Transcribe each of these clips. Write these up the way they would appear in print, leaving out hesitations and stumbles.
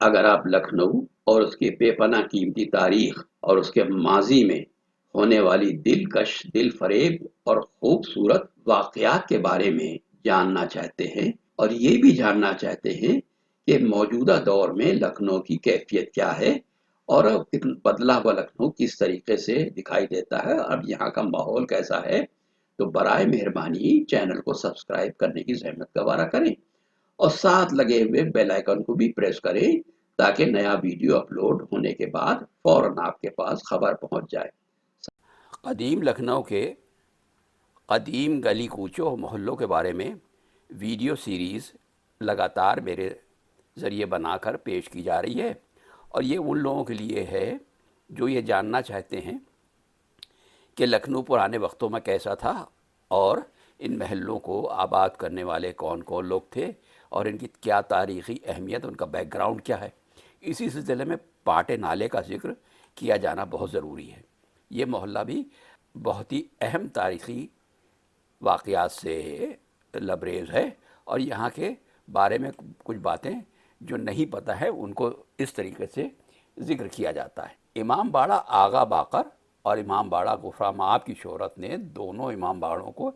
اگر آپ لکھنؤ اور اس کی بے پناہ قیمتی تاریخ اور اس کے ماضی میں ہونے والی دلکش، دل فریب اور خوبصورت واقعات کے بارے میں جاننا چاہتے ہیں، اور یہ بھی جاننا چاہتے ہیں کہ موجودہ دور میں لکھنؤ کی کیفیت کیا ہے اور بدلا ہوا لکھنؤ کس طریقے سے دکھائی دیتا ہے، اب یہاں کا ماحول کیسا ہے، تو برائے مہربانی چینل کو سبسکرائب کرنے کی زحمت گوارا کریں اور ساتھ لگے ہوئے بیل آئیکن کو بھی پریس کریں تاکہ نیا ویڈیو اپلوڈ ہونے کے بعد فوراً آپ کے پاس خبر پہنچ جائے۔ قدیم لکھنؤ کے قدیم گلی کوچوں اور محلوں کے بارے میں ویڈیو سیریز لگاتار میرے ذریعے بنا کر پیش کی جا رہی ہے، اور یہ ان لوگوں کے لیے ہے جو یہ جاننا چاہتے ہیں کہ لکھنؤ پرانے وقتوں میں کیسا تھا، اور ان محلوں کو آباد کرنے والے کون کون لوگ تھے، اور ان کی کیا تاریخی اہمیت، ان کا بیک گراؤنڈ کیا ہے۔ اسی سلسلے میں پاٹے نالے کا ذکر کیا جانا بہت ضروری ہے۔ یہ محلہ بھی بہت ہی اہم تاریخی واقعات سے لبریز ہے، اور یہاں کے بارے میں کچھ باتیں جو نہیں پتہ ہے ان کو اس طریقے سے ذکر کیا جاتا ہے۔ امام باڑہ آغا باقر اور امام باڑہ غفرہ مآب کی شہرت نے دونوں امام باڑوں کو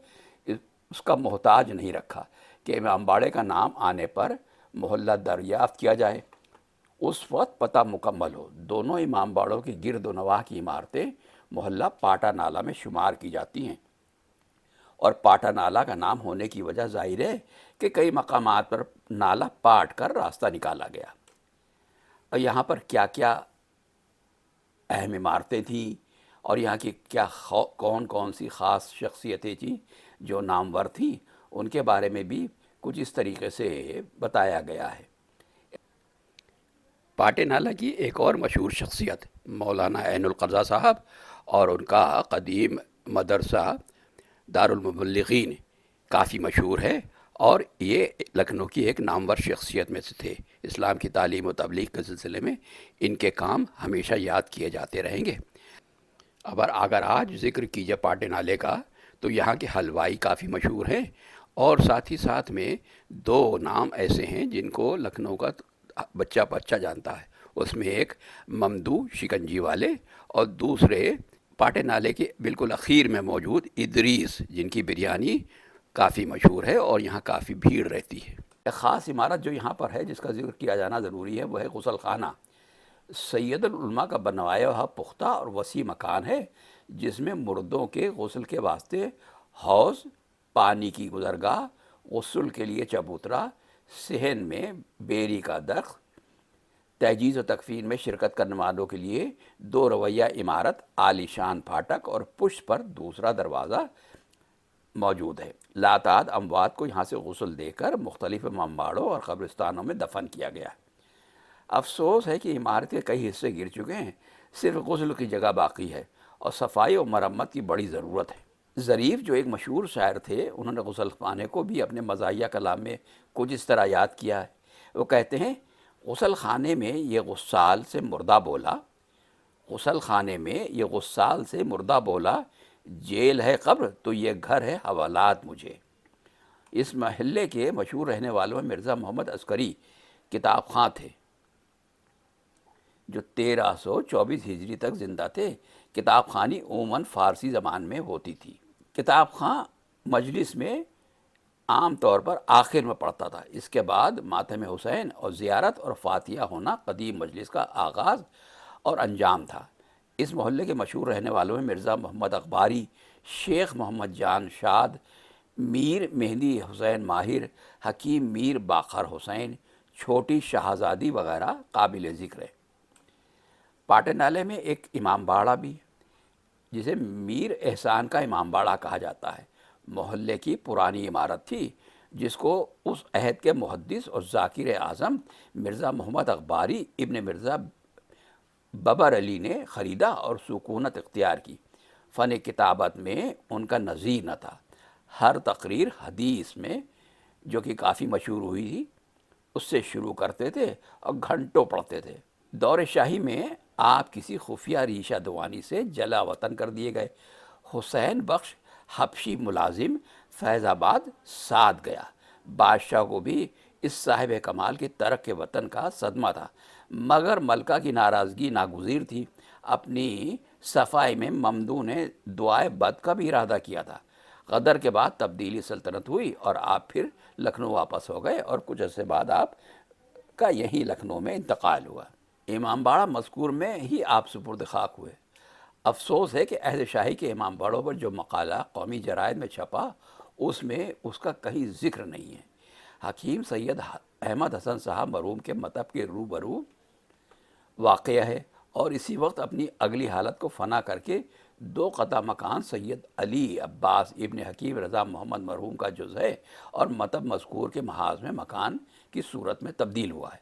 اس کا محتاج نہیں رکھا کہ امام باڑے کا نام آنے پر محلہ دریافت کیا جائے، اس وقت پتہ مکمل ہو۔ دونوں امام باڑوں کی گرد و نواح کی عمارتیں محلہ پاٹا نالہ میں شمار کی جاتی ہیں، اور پاٹا نالہ کا نام ہونے کی وجہ ظاہر ہے کہ کئی مقامات پر نالہ پاٹ کر راستہ نکالا گیا، اور یہاں پر کیا کیا اہم عمارتیں تھیں، اور یہاں کی کیا کون کون سی خاص شخصیتیں تھیں جو نامور تھیں، ان کے بارے میں بھی کچھ اس طریقے سے بتایا گیا ہے۔ پاٹے نالہ کی ایک اور مشہور شخصیت مولانا عین القضا صاحب اور ان کا قدیم مدرسہ دارالمبلغین کافی مشہور ہے، اور یہ لکھنؤ کی ایک نامور شخصیت میں سے تھے۔ اسلام کی تعلیم و تبلیغ کے سلسلے میں ان کے کام ہمیشہ یاد کیے جاتے رہیں گے۔ اگر آج ذکر کیجیے پاٹے نالے کا تو یہاں کے حلوائی کافی مشہور ہیں، اور ساتھ ہی ساتھ میں دو نام ایسے ہیں جن کو لکھنؤ کا بچہ بچہ جانتا ہے۔ اس میں ایک ممدو شکنجی والے، اور دوسرے پاٹے نالے کے بالکل اخیر میں موجود ادریس، جن کی بریانی کافی مشہور ہے اور یہاں کافی بھیڑ رہتی ہے۔ ایک خاص عمارت جو یہاں پر ہے جس کا ذکر کیا جانا ضروری ہے وہ ہے غسل خانہ۔ سید العلماء کا بنوایا ہوا پختہ اور وسیع مکان ہے، جس میں مردوں کے غسل کے واسطے حوض، پانی کی گزرگاہ، غسل کے لیے چبوترا، صحن میں بیری کا درخت، تجہیز و تکفین میں شرکت کرنے والوں کے لیے دو رویہ عمارت، عالی شان پھاٹک اور پشت پر دوسرا دروازہ موجود ہے۔ لاتعداد اموات کو یہاں سے غسل دے کر مختلف امامباڑوں اور قبرستانوں میں دفن کیا گیا۔ افسوس ہے کہ عمارت کے کئی حصے گر چکے ہیں، صرف غسل کی جگہ باقی ہے، اور صفائی و مرمت کی بڑی ضرورت ہے۔ ظریف جو ایک مشہور شاعر تھے، انہوں نے غسل خانے کو بھی اپنے مزاحیہ کلام میں کچھ اس طرح یاد کیا ہے۔ وہ کہتے ہیں، غسل خانے میں یہ غسال سے مردہ بولا، غسل خانے میں یہ غسال سے مردہ بولا، جیل ہے قبر تو یہ گھر ہے حوالات مجھے۔ اس محلے کے مشہور رہنے والوں میں مرزا محمد عسکری کتاب خاں تھے، جو 1324 ہجری تک زندہ تھے۔ کتاب خوانی عموماً فارسی زبان میں ہوتی تھی۔ کتاب خاں مجلس میں عام طور پر آخر میں پڑھتا تھا۔ اس کے بعد ماتم حسین اور زیارت اور فاتحہ ہونا قدیم مجلس کا آغاز اور انجام تھا۔ اس محلے کے مشہور رہنے والوں میں مرزا محمد اخباری، شیخ محمد جان شاد، میر مہدی حسین ماہر، حکیم میر باقر حسین، چھوٹی شہزادی وغیرہ قابل ذکر ہے۔ پاٹے نالے میں ایک امام باڑہ بھی ہے، جسے میر احسان کا امام باڑہ کہا جاتا ہے۔ محلے کی پرانی عمارت تھی، جس کو اس عہد کے محدث اور ذاکر اعظم مرزا محمد اخباری ابن مرزا ببر علی نے خریدا اور سکونت اختیار کی۔ فن کتابت میں ان کا نظیر نہ تھا۔ ہر تقریر حدیث میں، جو کہ کافی مشہور ہوئی تھی، اس سے شروع کرتے تھے اور گھنٹوں پڑھتے تھے۔ دور شاہی میں آپ کسی خفیہ ریشہ دوانی سے جلا وطن کر دیے گئے۔ حسین بخش حبشی ملازم فیض آباد ساتھ گیا۔ بادشاہ کو بھی اس صاحب کمال کے ترک وطن کا صدمہ تھا، مگر ملکہ کی ناراضگی ناگزیر تھی۔ اپنی صفائی میں ممدو نے دعائے بد کا بھی ارادہ کیا تھا۔ غدر کے بعد تبدیلی سلطنت ہوئی اور آپ پھر لکھنؤ واپس ہو گئے، اور کچھ عرصے بعد آپ کا یہیں لکھنؤ میں انتقال ہوا۔ امام باڑہ مذکور میں ہی آپ سپرد خاک ہوئے۔ افسوس ہے کہ عہد شاہی کے امام باڑوں پر جو مقالہ قومی جرائد میں چھپا، اس میں اس کا کہیں ذکر نہیں ہے۔ حکیم سید احمد حسن صاحب مرحوم کے مطب کے روبرو واقعہ ہے، اور اسی وقت اپنی اگلی حالت کو فنا کر کے 2 قطع مکان سید علی عباس ابن حکیم رضا محمد مرحوم کا جز ہے، اور مطب مذکور کے محاذ میں مکان کی صورت میں تبدیل ہوا ہے۔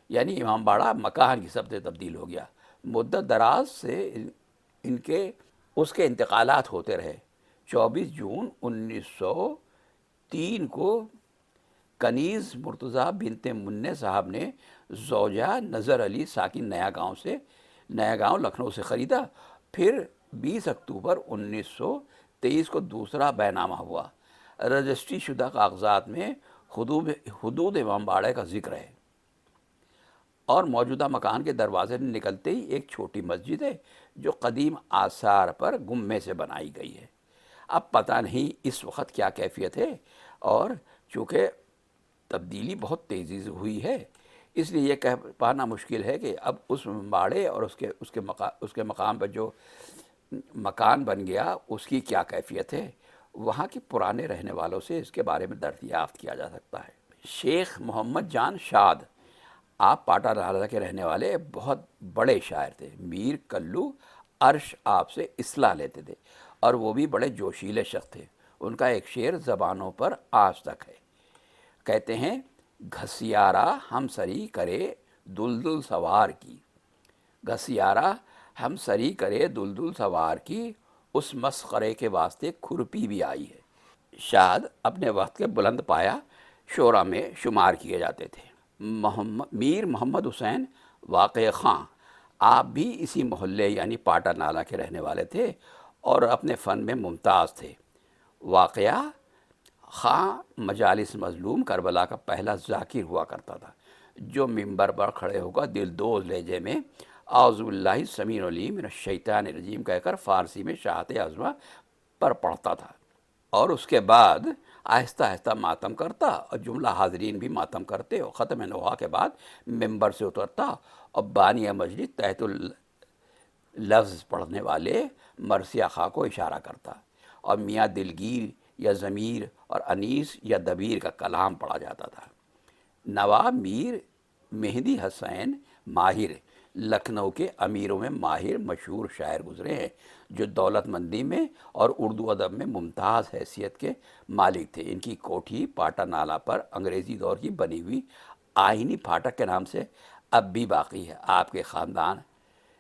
یعنی امام باڑہ مکان کی سمت تبدیل ہو گیا۔ مدت دراز سے اس کے انتقالات ہوتے رہے۔ 24 جون 1903 کو کنیز مرتضیٰ بنت منع صاحب نے زوجہ نظر علی ساکن نیا گاؤں لکھنؤ سے خریدا۔ پھر 20 اکتوبر 1923 کو دوسرا بیع نامہ ہوا۔ رجسٹری شدہ کاغذات میں حدود امام باڑہ کا ذکر ہے، اور موجودہ مکان کے دروازے سے نکلتے ہی ایک چھوٹی مسجد ہے جو قدیم آثار پر گمے سے بنائی گئی ہے۔ اب پتہ نہیں اس وقت کیا کیفیت ہے، اور چونکہ تبدیلی بہت تیزی سے ہوئی ہے، اس لیے یہ کہہ پانا مشکل ہے کہ اب اس باڑے اور اس کے مقام پر جو مکان بن گیا اس کی کیا کیفیت ہے۔ وہاں کے پرانے رہنے والوں سے اس کے بارے میں دریافت کیا جا سکتا ہے۔ شیخ محمد جان شاد، آپ پاٹا نالہ کے رہنے والے بہت بڑے شاعر تھے۔ میر کلو عرش آپ سے اصلاح لیتے تھے، اور وہ بھی بڑے جوشیلے شخص تھے۔ ان کا ایک شعر زبانوں پر آج تک ہے۔ کہتے ہیں، گھسیارا ہم سری کرے دلدل سوار کی، گھسیارا ہم سری کرے دلدل سوار کی، اس مسخرے کے واسطے کھرپی بھی آئی ہے۔ شاد اپنے وقت کے بلند پایا شعراء میں شمار کیے جاتے تھے۔ میر محمد حسین واقع خاں، آپ بھی اسی محلے یعنی پاٹا نالہ کے رہنے والے تھے، اور اپنے فن میں ممتاز تھے۔ واقعہ خاں مجالس مظلوم کربلا کا پہلا ذاکر ہوا کرتا تھا، جو ممبر پر کھڑے ہو کر دلدوز لہجے میں اعوذ باللہ السمیع العلیم من الشیطان الرجیم کہہ کر فارسی میں شاعت عظمہ پر پڑھتا تھا، اور اس کے بعد آہستہ آہستہ ماتم کرتا، اور جملہ حاضرین بھی ماتم کرتے، اور ختم نوحہ کے بعد ممبر سے اترتا اور بانی مجلس تحت لفظ پڑھنے والے مرثیہ خاں کو اشارہ کرتا، اور میاں دلگیر یا ضمیر اور انیس یا دبیر کا کلام پڑھا جاتا تھا۔ نواب میر مہدی حسین ماہر لکھنؤ کے امیروں میں ماہر مشہور شاعر گزرے ہیں، جو دولت مندی میں اور اردو ادب میں ممتاز حیثیت کے مالک تھے۔ ان کی کوٹھی پاٹا نالہ پر انگریزی دور کی بنی ہوئی آئینی پھاٹک کے نام سے اب بھی باقی ہے۔ آپ کے خاندان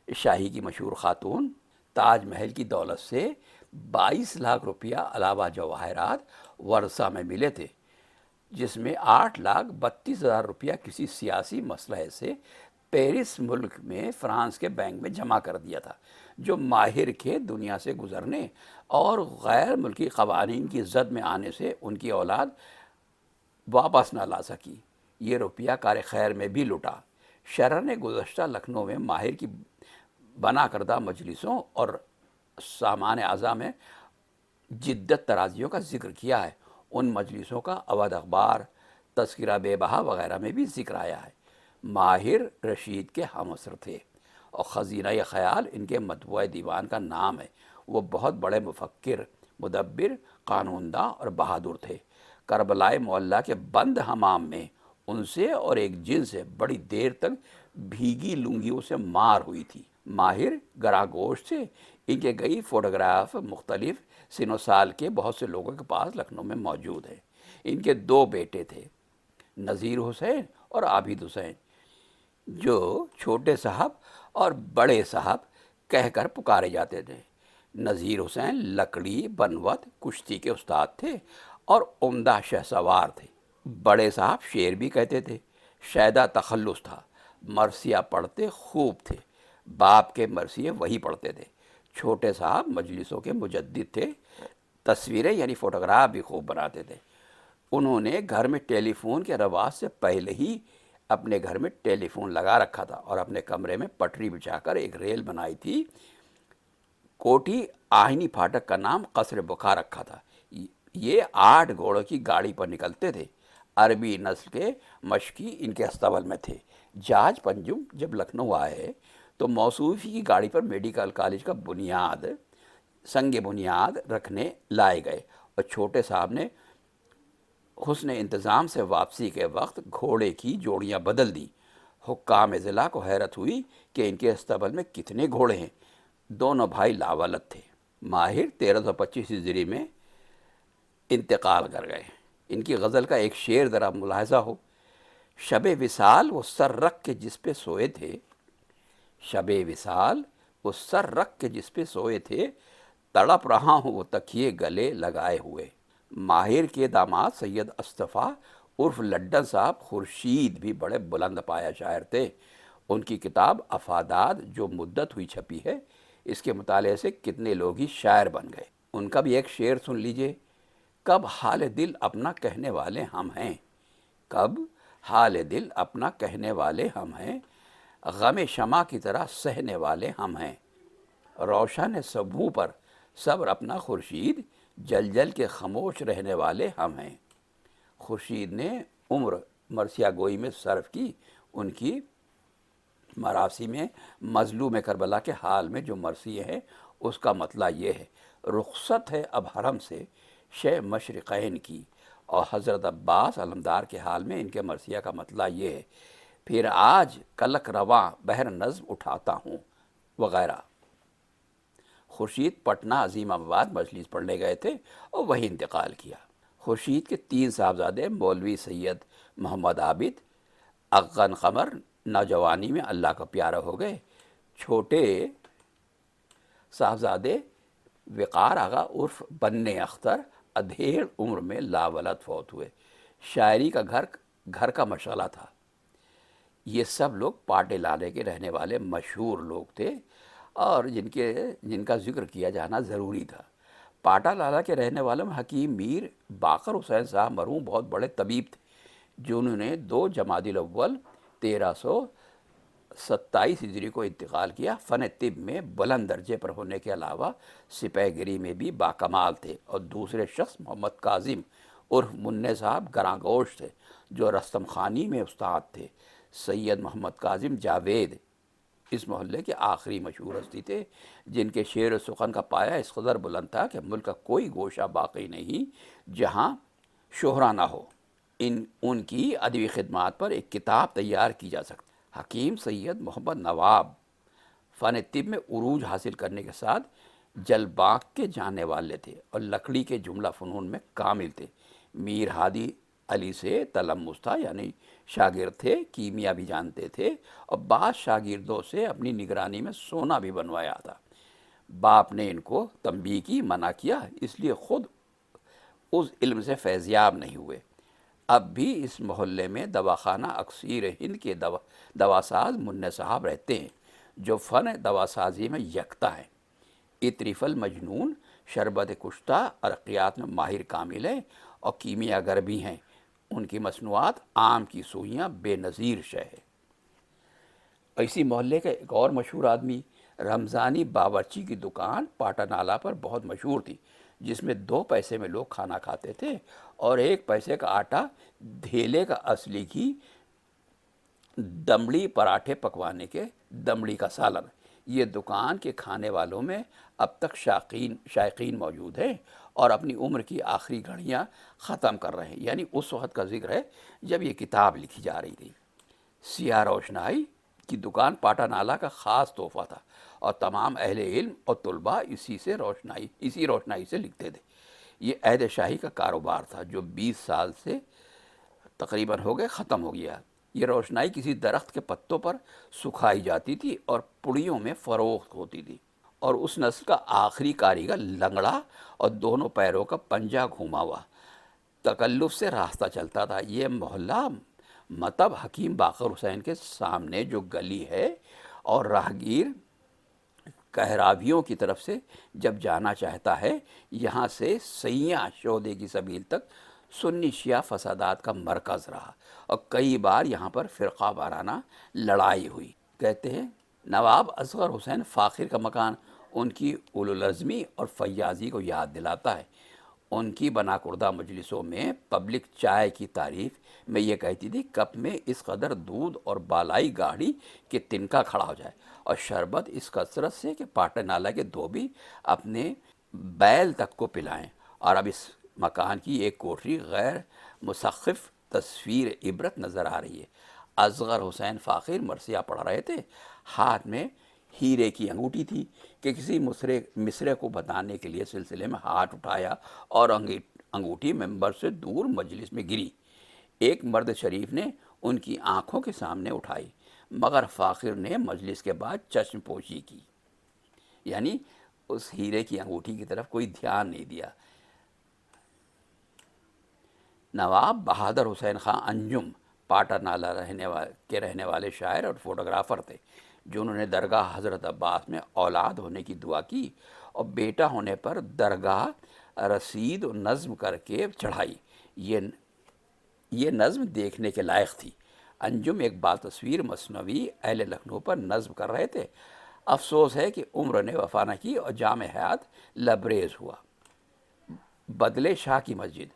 شاہی کی مشہور خاتون تاج محل کی دولت سے 22 لاکھ روپیہ علاوہ جواہرات ورثہ میں ملے تھے، جس میں 8,32,000 روپیہ کسی سیاسی مسئلے سے پیرس ملک میں فرانس کے بینک میں جمع کر دیا تھا، جو ماہر کے دنیا سے گزرنے اور غیر ملکی قوانین کی زد میں آنے سے ان کی اولاد واپس نہ لا سکی۔ یہ روپیہ کار خیر میں بھی لٹا۔ شرح نے گزشتہ لکھنؤ میں ماہر کی بنا کردہ مجلسوں اور سامان اعضاء میں جدت ترازیوں کا ذکر کیا ہے۔ ان مجلسوں کا اودھ اخبار، تذکرہ بے بہا وغیرہ میں بھی ذکر آیا ہے۔ ماہر رشید کے ہم عصر تھے، اور خزینہ خیال ان کے مطبوعہ دیوان کا نام ہے۔ وہ بہت بڑے مفکر، مدبر، قانون داں اور بہادر تھے۔ کربلائے معلیٰ کے بند حمام میں ان سے اور ایک جن سے بڑی دیر تک بھیگی لنگیوں سے مار ہوئی تھی۔ ماہر گراں گوشت تھے۔ ان کے کئی فوٹوگراف مختلف سن و سال کے بہت سے لوگوں کے پاس لکھنؤ میں موجود ہیں۔ ان کے 2 بیٹے تھے، نذیر حسین اور عابد حسین، جو چھوٹے صاحب اور بڑے صاحب کہہ کر پکارے جاتے تھے۔ نذیر حسین لکڑی، بنوت، کشتی کے استاد تھے اور عمدہ شہسوار تھے۔ بڑے صاحب شعر بھی کہتے تھے۔ شیدہ تخلص تھا، مرثیہ پڑھتے خوب تھے، باپ کے مرثیے وہی پڑھتے تھے۔ چھوٹے صاحب مجلسوں کے مجدد تھے، تصویریں یعنی فوٹوگراف بھی خوب بناتے تھے۔ انہوں نے گھر میں ٹیلی فون کے رواج سے پہلے ہی اپنے گھر میں ٹیلی فون لگا رکھا تھا اور اپنے کمرے میں پٹری بچھا کر ایک ریل بنائی تھی۔ کوٹھی آہنی پھاٹک کا نام قصر بکھا رکھا تھا۔ یہ 8 گھوڑوں کی گاڑی پر نکلتے تھے۔ عربی نسل کے مشکی ان کے استبل میں تھے۔ جاج پنجم جب لکھنؤ آئے تو موصوفی کی گاڑی پر میڈیکل کالج کا سنگ بنیاد رکھنے لائے گئے، اور چھوٹے صاحب نے حسن انتظام سے واپسی کے وقت گھوڑے کی جوڑیاں بدل دیں۔ حکام ضلع کو حیرت ہوئی کہ ان کے استبل میں کتنے گھوڑے ہیں۔ دونوں بھائی لاولد تھے۔ ماہر 1325 ہجری میں انتقال کر گئے۔ ان کی غزل کا ایک شعر ذرا ملاحظہ ہو: شب وصال وہ سر رکھ کے جس پہ سوئے تھے، شب وصال وہ سر رکھ کے جس پہ سوئے تھے، تڑپ رہا ہوں وہ تکیے گلے لگائے ہوئے۔ ماہر کے داماد سید اصطفیٰ عرف لڈن صاحب خورشید بھی بڑے بلند پایا شاعر تھے۔ ان کی کتاب افادات جو مدت ہوئی چھپی ہے، اس کے مطالعے سے کتنے لوگ ہی شاعر بن گئے۔ ان کا بھی ایک شعر سن لیجئے: کب حال دل اپنا کہنے والے ہم ہیں، کب حال دل اپنا کہنے والے ہم ہیں، غم شمع کی طرح سہنے والے ہم ہیں، روشن صبحوں پر صبر اپنا خورشید، جل جل کے خاموش رہنے والے ہم ہیں۔ خورشید نے عمر مرثیہ گوئی میں صرف کی۔ ان کی مراثی میں مظلوم کربلا کے حال میں جو مرثیے ہیں، اس کا مطلع یہ ہے: رخصت ہے اب حرم سے شہ مشرقین کی، اور حضرت عباس علمدار کے حال میں ان کے مرثیہ کا مطلع یہ ہے: پھر آج کلک رواں بہر نظم اٹھاتا ہوں، وغیرہ۔ خورشید پٹنہ عظیم آباد مجلس پڑھنے گئے تھے اور وہی انتقال کیا۔ خورشید کے 3 صاحبزادے مولوی سید محمد عابد اغن قمر نوجوانی میں اللہ کا پیارا ہو گئے۔ چھوٹے صاحبزادے وقار آغا عرف بنِ اختر ادھیڑ عمر میں لاولد فوت ہوئے۔ شاعری کا گھر کا مشغلہ تھا۔ یہ سب لوگ پاٹے لالے کے رہنے والے مشہور لوگ تھے اور جن کا ذکر کیا جانا ضروری تھا۔ پاٹا لالہ کے رہنے والوں میں حکیم میر باقر حسین صاحب مرحوم بہت بڑے طبیب تھے، جنہوں نے 2 جمادی الاول 1327 ہجری کو انتقال کیا۔ فن طب میں بلند درجے پر ہونے کے علاوہ سپہ گیری میں بھی باکمال تھے۔ اور دوسرے شخص محمد کاظم عرف منع صاحب گراں گوش تھے، جو رستم خانی میں استاد تھے۔ سید محمد کاظم جاوید اس محلے کے آخری مشہور ہستی تھے، جن کے شعر و سخن کا پایہ اس قدر بلند تھا کہ ملک کا کوئی گوشہ باقی نہیں جہاں شہرہ نہ ہو۔ ان کی ادبی خدمات پر ایک کتاب تیار کی جا سکتی۔ حکیم سید محمد نواب فن طب میں عروج حاصل کرنے کے ساتھ جلباگ کے جانے والے تھے اور لکڑی کے جملہ فنون میں کامل تھے۔ میر ہادی علی سے تلمذ تھا، یعنی شاگرد تھے، کیمیا بھی جانتے تھے اور بعض شاگردوں سے اپنی نگرانی میں سونا بھی بنوایا تھا۔ باپ نے ان کو تنبیہ کی، منع کیا، اس لیے خود اس علم سے فیضیاب نہیں ہوئے۔ اب بھی اس محلے میں دواخانہ اکثیر ہند کے دواساز منع صاحب رہتے ہیں، جو فن دواسازی میں یکتا ہیں۔ اطرف المجنون شربت کشتہ ارقیات میں ماہر کامل ہیں اور کیمیا گر بھی ہیں۔ ان کی مصنوعات آم کی سوئیاں بے نظیر شے ہے۔ اسی محلے کا ایک اور مشہور آدمی رمضانی باورچی کی دکان پاٹا نالہ پر بہت مشہور تھی، جس میں 2 پیسے میں لوگ کھانا کھاتے تھے اور 1 پیسے کا آٹا دھیلے کا اصلی گھی، دمڑی پراٹھے پکوانے کے دمڑی کا سالن۔ یہ دکان کے کھانے والوں میں اب تک شائقین موجود ہیں اور اپنی عمر کی آخری گھڑیاں ختم کر رہے ہیں، یعنی اس وقت کا ذکر ہے جب یہ کتاب لکھی جا رہی تھی۔ سیاہ روشنائی کی دکان پاٹا نالہ کا خاص تحفہ تھا اور تمام اہل علم اور طلباء اسی روشنائی سے لکھتے تھے۔ یہ عہد شاہی کا کاروبار تھا جو 20 سال سے تقریباً ہو گئے ختم ہو گیا۔ یہ روشنائی کسی درخت کے پتوں پر سکھائی جاتی تھی اور پڑیوں میں فروخت ہوتی تھی، اور اس نسل کا آخری کاریگر لنگڑا اور دونوں پیروں کا پنجہ گھوما ہوا تکلف سے راستہ چلتا تھا۔ یہ محلہ مطب حکیم باقر حسین کے سامنے جو گلی ہے اور راہگیر کہراویوں کی طرف سے جب جانا چاہتا ہے، یہاں سے سیاں شودے کی سبیل تک سنی شیعہ فسادات کا مرکز رہا اور کئی بار یہاں پر فرقہ وارانہ لڑائی ہوئی۔ کہتے ہیں نواب اصغر حسین فاخر کا مکان ان کی اولوالعزمی اور فیاضی کو یاد دلاتا ہے۔ ان کی بنا کردہ مجلسوں میں پبلک چائے کی تعریف میں یہ کہتی تھی کپ میں اس قدر دودھ اور بالائی گاڑی کہ تنکا کھڑا ہو جائے، اور شربت اس کثرت سے کہ پاٹے نالہ کے دھوبی اپنے بیل تک کو پلائیں۔ اور اب اس مکان کی ایک کوٹری غیر مسقف تصویر عبرت نظر آ رہی ہے۔ اصغر حسین فاخر مرثیہ پڑھ رہے تھے، ہاتھ میں ہیرے کی انگوٹھی تھی کہ کسی مصرے کو بتانے کے لیے سلسلے میں ہاتھ اٹھایا اور انگوٹھی ممبر سے دور مجلس میں گری۔ ایک مرد شریف نے ان کی آنکھوں کے سامنے اٹھائی، مگر فاخر نے مجلس کے بعد چشم پوشی کی، یعنی اس ہیرے کی انگوٹھی کی طرف کوئی دھیان نہیں دیا۔ نواب بہادر حسین خان انجم پاٹا نالہ رہنے والے شاعر اور فوٹوگرافر تھے، جنہوں نے درگاہ حضرت عباس میں اولاد ہونے کی دعا کی اور بیٹا ہونے پر درگاہ رسید و نظم کر کے چڑھائی۔ یہ نظم دیکھنے کے لائق تھی۔ انجم ایک باتصویر مثنوی اہل لکھنؤ پر نظم کر رہے تھے۔ افسوس ہے کہ عمر نے وفا نہ کی اور جام حیات لبریز ہوا۔ بدلے شاہ کی مسجد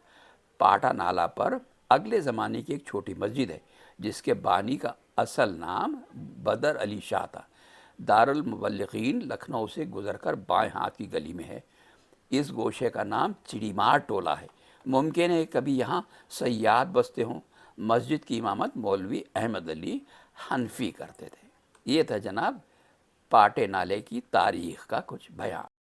پاٹا نالہ پر اگلے زمانے کی ایک چھوٹی مسجد ہے، جس کے بانی کا اصل نام بدر علی شاہ تھا۔ دارالمبلغین لکھنؤ سے گزر کر بائیں ہاتھ کی گلی میں ہے۔ اس گوشے کا نام چڑی مار ٹولہ ہے۔ ممکن ہے کبھی یہاں سیاد بستے ہوں۔ مسجد کی امامت مولوی احمد علی حنفی کرتے تھے۔ یہ تھا جناب پاٹے نالے کی تاریخ کا کچھ بیان۔